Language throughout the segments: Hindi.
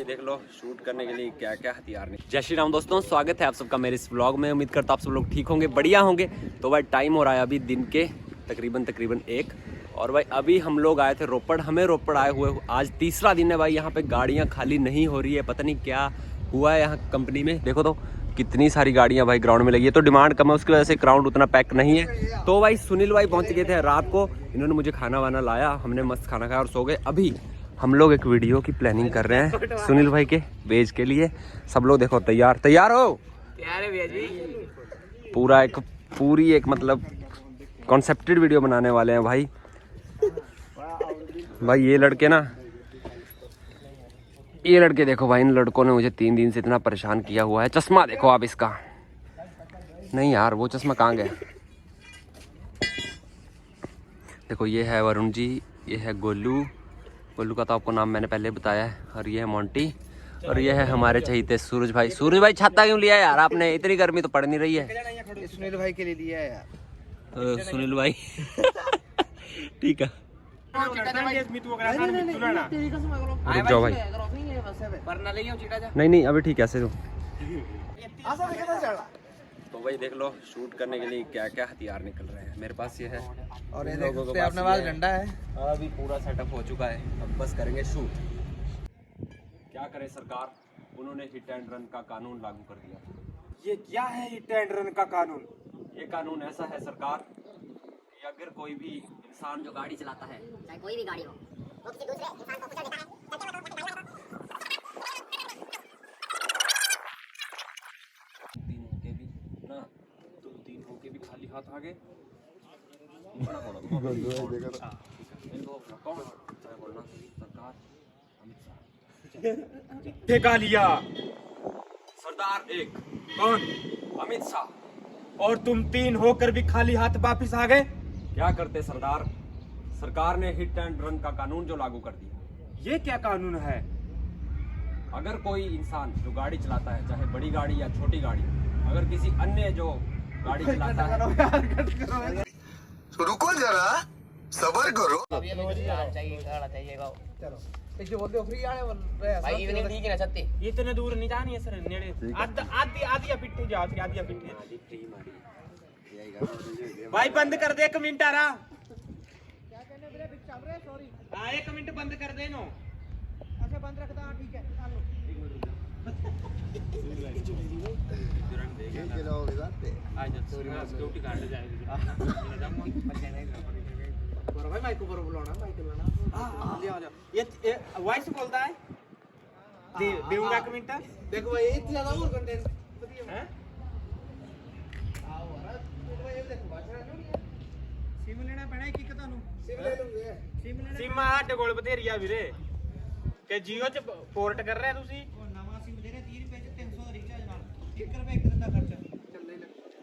देख लो शूट करने के लिए क्या क्या हथियार नहीं। जय श्री राम दोस्तों, स्वागत है आप सबका मेरे इस व्लॉग में। उम्मीद करता हूँ आप सब लोग ठीक होंगे, बढ़िया होंगे। तो भाई टाइम हो रहा है अभी दिन के तकरीबन 1 और भाई अभी हम लोग आए थे रोपड़। हमें रोपड़ आए हुए आज तीसरा दिन है भाई। यहाँ पे गाड़ियाँ खाली नहीं हो रही है, पता नहीं क्या हुआ है यहाँ कंपनी में। देखो तो कितनी सारी गाड़ियाँ भाई ग्राउंड में लगी है। तो डिमांड कम है, उसकी वजह से ग्राउंड उतना पैक नहीं है। तो भाई सुनील भाई पहुँच गए थे रात को, इन्होंने मुझे खाना वाना लाया, हमने मस्त खाना खाया और सो गए। अभी हम लोग एक वीडियो की प्लानिंग कर रहे हैं सुनील भाई के पेज के लिए। सब लोग देखो तैयार हो? तैयार है भैया जी। पूरी एक मतलब कॉन्सेप्टेड वीडियो बनाने वाले हैं भाई। भाई ये लड़के देखो भाई, इन लड़कों ने मुझे 3 दिन से इतना परेशान किया हुआ है। चश्मा देखो आप इसका, नहीं यार वो चश्मा कहाँ गया। देखो ये है वरुण जी, ये है गोलू का तो आपको नाम मैंने पहले बताया है, और ये है मोंटी, और ये है हमारे चहीते सूरज भाई। सूरज भाई छाता क्यों लिया यार आपने? इतनी गर्मी तो पड़ नहीं रही है। सुनील भाई के लिए लिया है यार। सुनील भाई ठीक है, रुक जाओ भाई। नहीं अभी ठीक है ऐसे तो। तो भाई देख लो शूट करने के लिए क्या क्या हथियार निकल रहे हैं। मेरे पास ये है और ये देखो अपने पास डंडा है। अभी पूरा सेटअप हो चुका है, अब बस करेंगे शूट। क्या करे सरकार, उन्होंने हिट एंड रन का कानून लागू कर दिया। ये क्या है हिट एंड रन का कानून? ये कानून ऐसा है सरकार कि अगर कोई भी इंसान जो गाड़ी चलाता है, चाहे कोई भी गाड़ी हो, वो किसी दूसरे इंसान को कुचल देता है। तीन होके भी खाली हाथ आ गए। ठेका लिया सरदार 1 कौन? अमित शाह। और तुम 3 होकर भी खाली हाथ वापिस आ गए। क्या करते सरदार, सरकार ने हिट एंड रन का कानून जो लागू कर दिया। ये क्या कानून है? अगर कोई इंसान जो गाड़ी चलाता है, चाहे बड़ी गाड़ी या छोटी गाड़ी, अगर किसी अन्य जो गाड़ी चलाता है, रुको जरा सबर करो। इतने दूर नहीं जानी है सर, नेड़े आधी पिट्ठे जाओ, आधी पिट्ठे भाई बंद कर दे 1 मिनट आ रहा। हाँ 1 मिनट बंद कर दे नो। अच्छा बंद रखता, ठीक है। ये वॉइस बोलता है, देऊंगा 1 मिनट। देखो भाई इतना ज्यादा और कंटेंट है। सिम लेना पैना की ਤੁਹਾਨੂੰ सिम ले लूंगे। सिम ਸਾਡੇ ਕੋਲ ਬਥੇਰੀ ਆ ਵੀਰੇ ਕਿ ਜੀਓ ਚ ਪੋਰਟ ਕਰ ਰਹੇ ਤੁਸੀਂ। ਉਹ ਨਵਾਂ सिम ਦੇ ਰਹੇ 30 ਰੁਪਏ ਚ 300 ਦਾ ਰੀਚਾਰਜ ਨਾਲ 1 ਰੁਪਏ ਇੱਕ ਦਿਨ ਦਾ ਖਰਚਾ ਚੱਲੇ।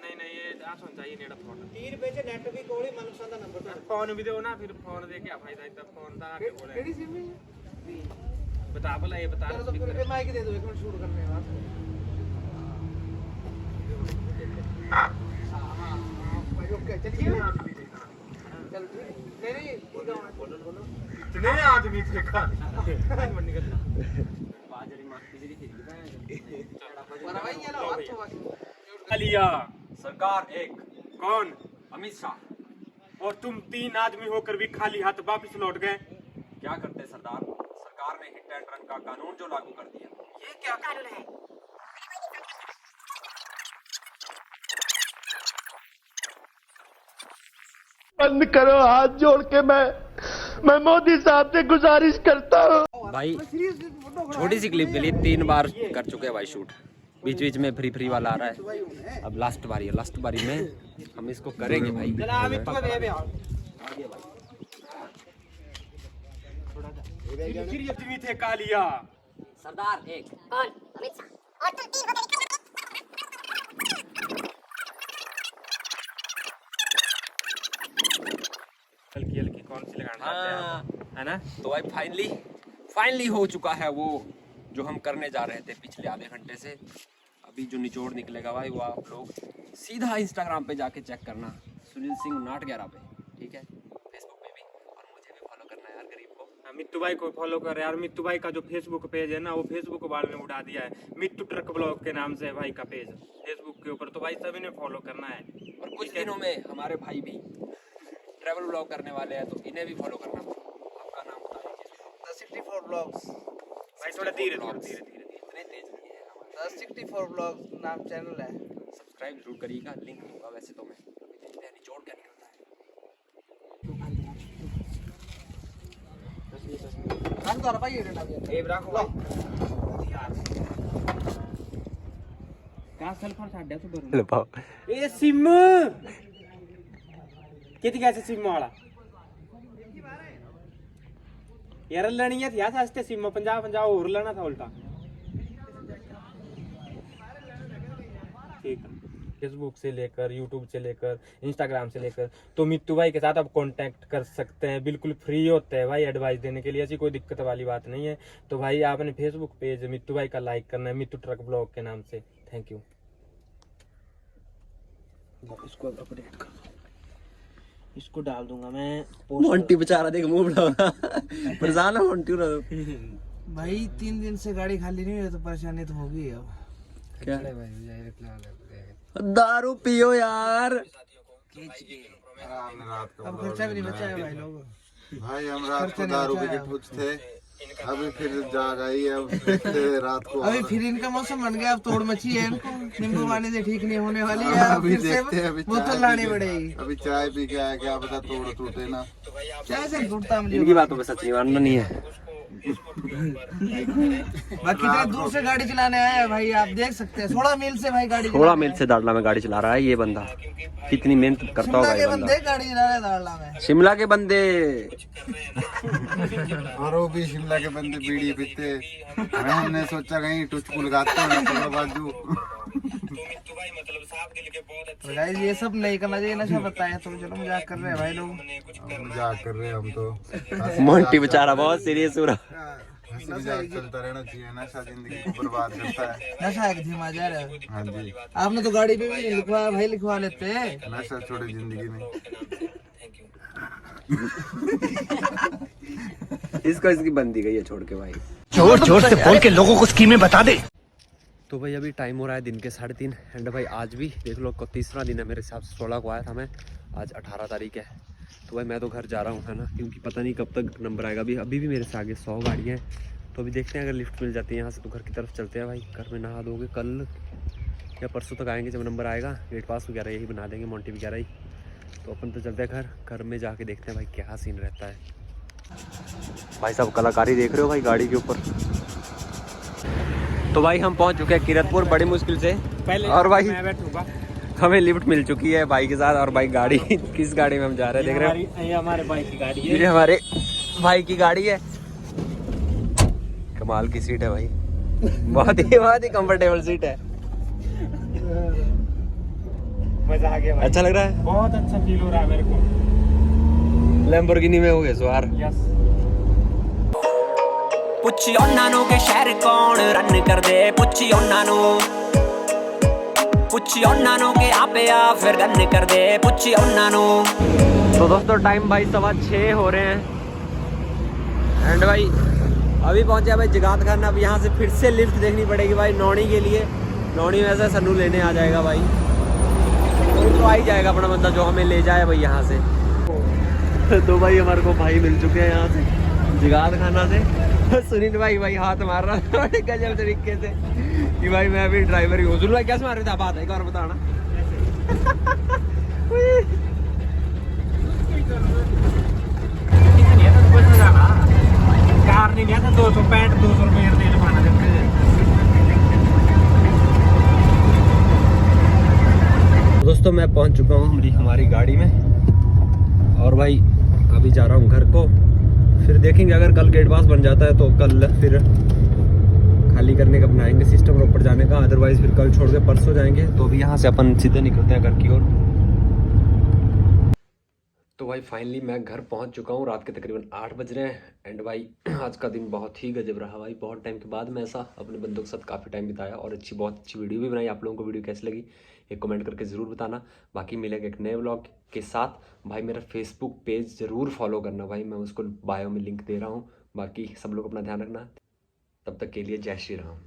ਨਹੀਂ ਇਹ ਆ ਸੁਣ ਚਾਹੀਏ ਨੇੜਾ ਫੋਨ 30 ਰੁਪਏ ਚ ਨੈਟ ਵੀ ਕੋਲ ਹੀ ਮਨਪਸੰਦ ਦਾ ਨੰਬਰ ਤਾਂ ਫੋਨ ਵੀ ਦਿਓ ਨਾ, ਫਿਰ ਫੋਨ ਦੇ ਕੇ ਆ ਫਾਇਦਾ ਇਦਾਂ ਫੋਨ ਦਾ ਸਾਡੇ ਕੋਲ ਹੈ। ਕਿਹੜੀ सिम है बता भला, ये बता। चलो तो फिर माइक दे दो, 1 मिनट शूट करने के बाद। भाई ओके चलिए। चल नहीं बोलो इतने आदमी थे का मन निकल बाजरी मारती मेरी थी। पर भाई ये लो हाथ लिया सरकार 1 कौन? अमित शाह। और तुम 3 आदमी होकर भी खाली हाथ वापस लौट गए। क्या करते सरदार, सरकार ने हिट एंड रन का कानून जो लागू कर दिया। ये क्या कानून है? बंद करो हाथ जोड़ के, मैं मोदी साहब से गुजारिश करता हूँ। भाई छोटी सी क्लिप के लिए 3 बार कर चुके हैं भाई शूट। बीच में फ्री वाला आ रहा है, अब लास्ट बारी में हम इसको करेंगे भाई। थे कालिया सरदार 1 कौन? अमित शाह। और तुम 3 होकर हल्की कौन सी लगाना है ना। तो भाई फाइनली हो चुका है वो जो हम करने जा रहे थे पिछले आधे घंटे से। अभी जो निचोड़ निकलेगा भाई वो आप लोग सीधा इंस्टाग्राम पे जाके चेक करना, सुनील सिंह 911 पे, ठीक है। फेसबुक पे भी, और मुझे भी फॉलो करना है यार गरीब को। मित्तू भाई को फॉलो कर यार। मित्तू भाई का जो फेसबुक पेज है ना, वो फेसबुक वाल में उड़ा दिया है। मित्तू ट्रक ब्लॉग के नाम से है भाई का पेज फेसबुक के ऊपर, तो भाई सभी ने फॉलो करना है। और कुछ दिनों में हमारे भाई भी ट्रैवल ब्लॉग करने वाले हैं, तो इन्हें भी फॉलो करना। आपका नाम बताइए। 64 ब्लॉग्स। भाई थोड़ा धीरे धीरे इतने तेज नहीं है हमारे। 64 ब्लॉग्स नाम चैनल है। सब्सक्राइब जरूर करिएगा, लिंक दूंगा वैसे तो मैं। अभी देखते हैं निचोड़ क्या निकलता है। ए सिम कित कैसे सिम वाला यार लेनी है था सस्ते सिम 50 और लेना था उल्टा। ठीक है, फेसबुक से लेकर यूट्यूब से लेकर इंस्टाग्राम से लेकर, तो मित्तू भाई के साथ आप कांटेक्ट कर सकते हैं। बिल्कुल फ्री होते हैं भाई एडवाइस देने के लिए, ऐसी कोई दिक्कत वाली बात नहीं है। तो भाई आपने फेसबुक पेज मित्तू भाई का लाइक करना है, मित्तू ट्रक ब्लॉग के नाम से। Thank you. इसको अपडेट कर दो, इसको डाल दूंगा मैं। मोंटी बेचारा देख मुंह बड़ा परेशान है मोंटी ना। भाई 3 दिन से गाड़ी खाली नहीं हुई तो परेशानी तो होगी अब। क्या दारू पियो यार। अब खर्चा भी नहीं बचा है भाई लोग। भाई हम रात को दारू के ठुच थे, अभी फिर जाग आई है। अब देखते हैं रात को। अभी फिर इनका मौसम बन गया, अब तोड़ मची है इनको। नींबू पानी से ठीक नहीं होने वाली है। अभी फिर से देखते हैं, अभी बोतल लानी पड़ेगी। अभी चाय पी के आया, क्या पता तोड़ टूटे ना। चाय से टूटता मुझे। इनकी बातों पे सच नहीं मानना नहीं है। बाकी कितने दूर से गाड़ी चलाने आया है भाई, आप देख सकते हैं। 16 मील से भाई गाड़ी 16 मील से दाड़ला में गाड़ी चला रहा है ये बंदा। कितनी मेहनत करता होगा ये बंदा। गाड़ी चला रहे दाड़ला में। शिमला के बंदे और वो भी शिमला के बंदे बीड़ी पीते। हमने सोचा कहीं टुचकू लगाते हैं बाजू। तो गाइस ये सब नहीं करना चाहिए, नशा बताया तो चलो मजाक कर रहे हैं भाई लोग। मजाक कर रहे हैं हम तो। मोंटी बेचारा बहुत सीरियस हो रहा। हंसी मजाक चलता रहना चाहिए, नशा जिंदगी को बर्बाद करता है। नशा एक धीमा जा रहा है। हाँ जी, आपने तो गाड़ी पे भी नहीं लिखवाया भाई, लिखवा लेते। नशा छोड़े जिंदगी में। इसको इसकी बंदी गई है छोड़ के भाई। जोर जोर से बोल के लोगों को स्कीमें बता दे। तो भाई अभी टाइम हो रहा है दिन के 3:30 एंड भाई आज भी देख लो तीसरा दिन है मेरे हिसाब से। 16 को आया था मैं, आज 18 तारीख है। तो भाई मैं तो घर जा रहा हूँ है ना, क्योंकि पता नहीं कब तक नंबर आएगा। अभी भी मेरे से आगे 100 गाड़ियाँ हैं। तो अभी देखते हैं, अगर लिफ्ट मिल जाती है यहाँ से तो घर की तरफ चलते हैं भाई। घर में नहा दोगे, कल या परसों तक आएंगे जब नंबर आएगा। गेट पास वगैरह यही बना देंगे, मोंटी वगैरह ही। तो अपन तो चलते हैं घर में जाके देखते हैं भाई क्या सीन रहता है। भाई साहब कलाकारी देख रहे हो भाई गाड़ी के ऊपर। तो भाई हम पहुंच चुके हैं किरतपुर बड़ी मुश्किल से। पहले और भाई मैं बैठूंगा। हमें लिफ्ट मिल चुकी है भाई के साथ। और भाई गाड़ी किस गाड़ी में हम जा रहे हैं देख रहे हो। ये हमारे भाई की गाड़ी है। ये हमारे भाई की गाड़ी है। कमाल की सीट है भाई, बहुत ही कंफर्टेबल सीट है। मजा आ गया भाई। अच्छा लग रहा है, बहुत अच्छा फील हो रहा है मेरे को। लैम्बोर्गिनी में हो गए सवार। यस। ਪੁੱਛੀ ਉਹਨਾਂ ਨੂੰ ਕਿ ਸ਼ਹਿਰ ਕੌਣ ਰਨ ਕਰਦੇ, ਪੁੱਛੀ ਉਹਨਾਂ ਨੂੰ, ਪੁੱਛੀ ਉਹਨਾਂ ਨੂੰ ਕਿ ਆਪਿਆ ਫਿਰ ਰਨ ਕਰਦੇ, ਪੁੱਛੀ ਉਹਨਾਂ ਨੂੰ। तो दोस्तों टाइम भाई 6:15 हो रहे हैं एंड भाई अभी पहुंचे भाई जगात खाना। अब यहाँ से फिर से लिफ्ट देखनी पड़ेगी भाई नौनी के लिए। नौनी में से सन्नू लेने आ जाएगा भाई, कोई तो आ ही जाएगा अपना बंदा जो हमें ले जाए भाई यहाँ से। तो भाई हमारे को भाई मिल चुके हैं यहाँ से जगात खाना से। सुनील भाई हाथ मार रहा था बड़े गजब तरीके से कि भाई मैं भी ड्राइवर ही हूँ। सुनील भाई कैसे मार रहे थे, बात है एक और बताना। कार नहीं लिया था 265 200 रुपये तेल पाना देते। दोस्तों मैं पहुंच चुका हूँ हमारी गाड़ी में और भाई अभी जा रहा हूँ घर को। फिर देखेंगे अगर कल गेट पास बन जाता है तो कल फिर खाली करने का बनाएंगे सिस्टम और ऊपर जाने का। अदरवाइज फिर कल छोड़ के परसों जाएंगे। तो अभी यहाँ से अपन सीधे निकलते हैं घर की ओर। तो भाई फाइनली मैं घर पहुँच चुका हूँ। रात के तकरीबन 8 बज रहे हैं एंड भाई आज का दिन बहुत ही गजब रहा भाई। बहुत टाइम के बाद मैं ऐसा अपने बंदों के साथ काफ़ी टाइम बिताया और बहुत अच्छी वीडियो भी बनाई। आप लोगों को वीडियो कैसी लगी एक कमेंट करके ज़रूर बताना। बाकी मिलेगा एक नए व्लॉग के साथ। भाई मेरा फेसबुक पेज ज़रूर फॉलो करना भाई, मैं उसको बायो में लिंक दे रहा हूँ। बाकी सब लोग अपना ध्यान रखना, तब तक के लिए जय श्री राम।